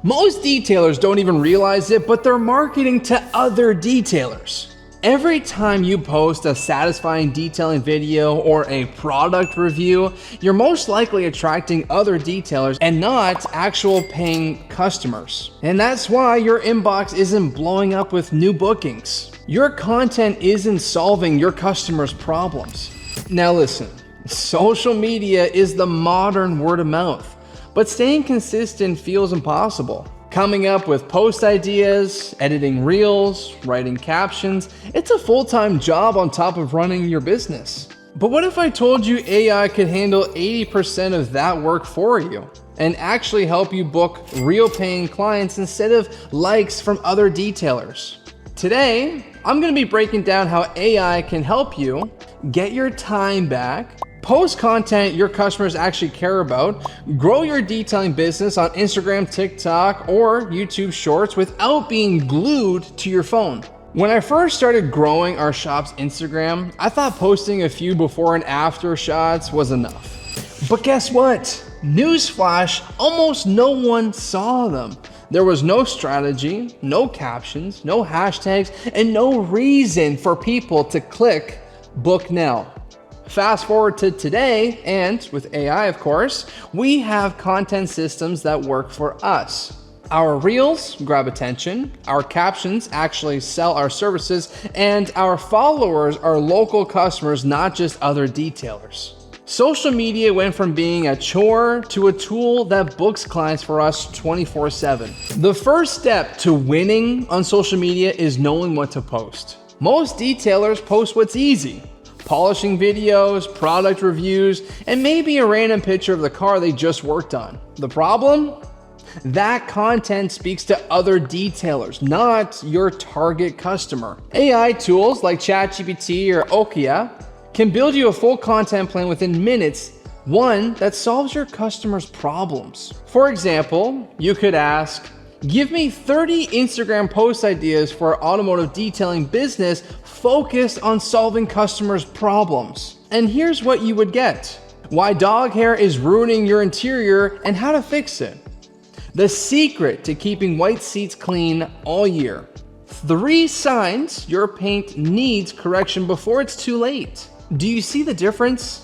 Most detailers don't even realize it, but they're marketing to other detailers. Every time you post a satisfying detailing video or a product review, you're most likely attracting other detailers and not actual paying customers. And that's why your inbox isn't blowing up with new bookings. Your content isn't solving your customers' problems. Now listen, social media is the modern word of mouth, but staying consistent feels impossible. Coming up with post ideas, editing reels, writing captions, it's a full-time job on top of running your business. But what if I told you AI could handle 80% of that work for you and actually help you book real paying clients instead of likes from other detailers? Today, I'm going to be breaking down how AI can help you get your time back, post content your customers actually care about, grow your detailing business on Instagram, TikTok, or YouTube Shorts without being glued to your phone. When I first started growing our shop's Instagram, I thought posting a few before and after shots was enough. But guess what? Newsflash, almost no one saw them. There was no strategy, no captions, no hashtags, and no reason for people to click book now. Fast forward to today, and with AI of course, we have content systems that work for us. Our reels grab attention, our captions actually sell our services, and our followers are local customers, not just other detailers. Social media went from being a chore to a tool that books clients for us 24/7. The first step to winning on social media is knowing what to post. Most detailers post what's easy. Polishing videos, product reviews, and maybe a random picture of the car they just worked on. The problem? That content speaks to other detailers, not your target customer. AI tools like ChatGPT or Okia can build you a full content plan within minutes, one that solves your customers' problems. For example, you could ask, give me 30 Instagram post ideas for our automotive detailing business focused on solving customers' problems. And here's what you would get. Why dog hair is ruining your interior and how to fix it. The secret to keeping white seats clean all year. 3 signs your paint needs correction before it's too late. Do you see the difference?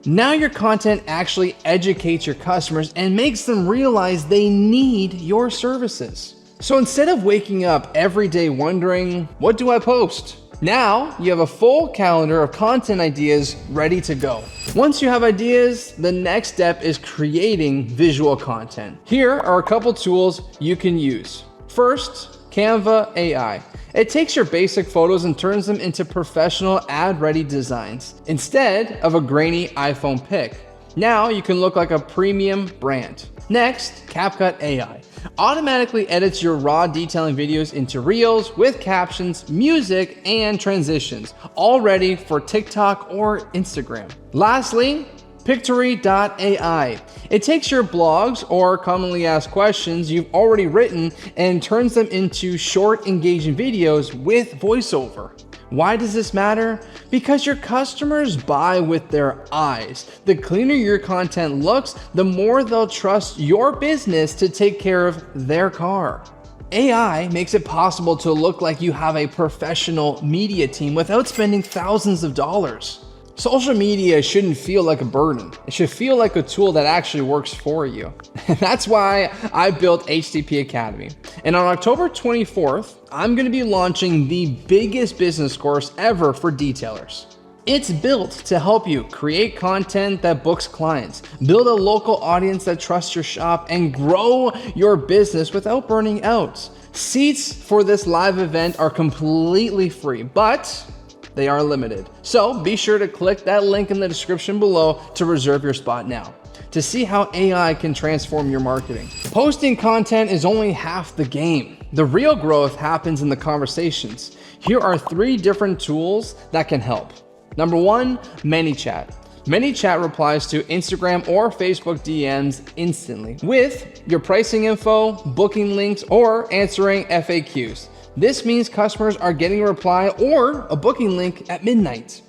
Now your content actually educates your customers and makes them realize they need your services. So instead of waking up every day wondering, what do I post? Now you have a full calendar of content ideas ready to go. Once you have ideas, the next step is creating visual content. Here are a couple tools you can use. First, Canva AI. It takes your basic photos and turns them into professional ad-ready designs instead of a grainy iPhone pic. Now you can look like a premium brand. Next, CapCut AI. Automatically edits your raw detailing videos into reels with captions, music, and transitions, all ready for TikTok or Instagram. Lastly, Pictory.ai. It takes your blogs or commonly asked questions you've already written and turns them into short, engaging videos with voiceover. Why does this matter? Because your customers buy with their eyes. The cleaner your content looks, the more they'll trust your business to take care of their car. AI makes it possible to look like you have a professional media team without spending thousands of dollars. Social media shouldn't feel like a burden. It should feel like a tool that actually works for you. That's why I built HDP Academy. And on October 24th, I'm going to be launching the biggest business course ever for detailers. It's built to help you create content that books clients, build a local audience that trusts your shop, and grow your business without burning out. Seats for this live event are completely free, but they are limited. So be sure to click that link in the description below to reserve your spot now. To see how AI can transform your marketing. Posting content is only half the game. The real growth happens in the conversations. Here are 3 different tools that can help. Number 1, ManyChat. ManyChat replies to Instagram or Facebook DMs instantly with your pricing info, booking links, or answering FAQs. This means customers are getting a reply or a booking link at midnight.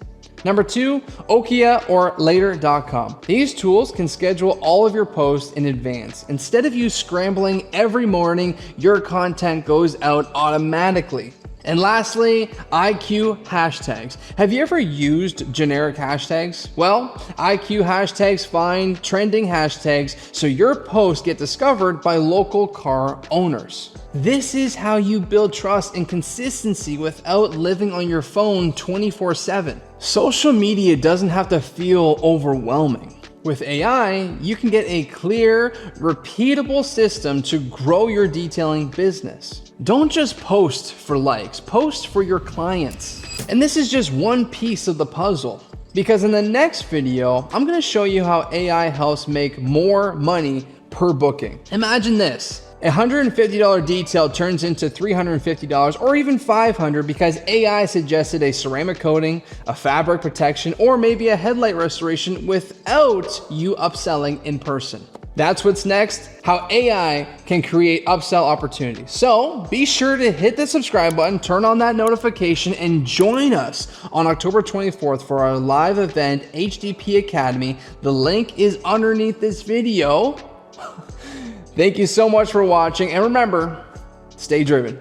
Number 2, Okia or Later.com. These tools can schedule all of your posts in advance. Instead of you scrambling every morning, your content goes out automatically. And lastly, IQ hashtags. Have you ever used generic hashtags? Well, IQ hashtags find trending hashtags so your posts get discovered by local car owners. This is how you build trust and consistency without living on your phone 24/7. Social media doesn't have to feel overwhelming. With AI, you can get a clear, repeatable system to grow your detailing business. Don't just post for likes, post for your clients. And this is just one piece of the puzzle, because in the next video, I'm gonna show you how AI helps make more money per booking. Imagine this. A $150 detail turns into $350 or even $500 because AI suggested a ceramic coating, a fabric protection, or maybe a headlight restoration without you upselling in person. That's what's next, how AI can create upsell opportunities. So be sure to hit the subscribe button, turn on that notification, and join us on October 24th for our live event, HDP Academy. The link is underneath this video. Thank you so much for watching, and remember, stay driven.